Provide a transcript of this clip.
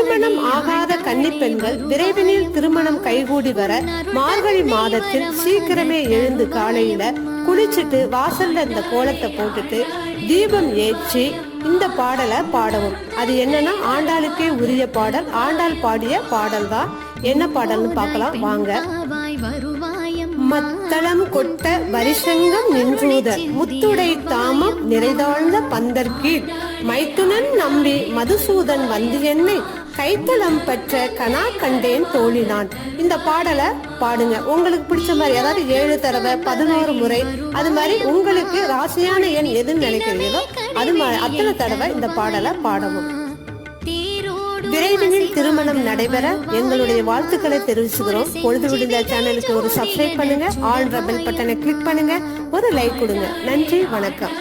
திருமணம் ஆகாத கன்னிப்பெண்கள் விரைவினில் திருமணம் கைகூடி வர மார்கழி மாதத்தில் சீக்கிரமே எழுந்து காலையில குளிச்சுட்டு வாசல்ல இந்த கோலத்தை போட்டுட்டு தீபம் ஏற்றி இந்த பாடலை பாடவும். அது என்னன்னா ஆண்டாளுக்கே உரிய பாடல். ஆண்டாள் பாடிய பாடல் தான். என்ன பாடல்னு பார்க்கலாம் வாங்க. மத்தளம் கொட்ட வரிசங்கம் நின்றூத முத்துடை தாமம் நிறைதாழ்ந்த பந்தர்கீழ் மைத்துனன் நம்பி மதுசூதன் வந்து என்னை கைத்தளம் பெற்ற கனா கண்டேன் தோழினான். இந்த பாடலை பாடுங்க. உங்களுக்கு பிடிச்ச மாதிரி, அதாவது 7 தடவை 11 முறை, அது மாதிரி உங்களுக்கு ராசியான எண் எதுன்னு நினைக்கிறீங்களோ அது அத்தனை தடவை இந்த பாடலை பாடவும். விரைவில் திருமணம் நடைபெற எங்களுடைய வாழ்த்துக்களை தெரிவிச்சுக்கிறோம். பொழுது விடுந்த சேனலுக்கு ஒரு சப்ஸ்கிரைப் பண்ணுங்க, ஆல் பெல் பட்டனை கிளிக் பண்ணுங்க, ஒரு லைக் கொடுங்க. நன்றி, வணக்கம்.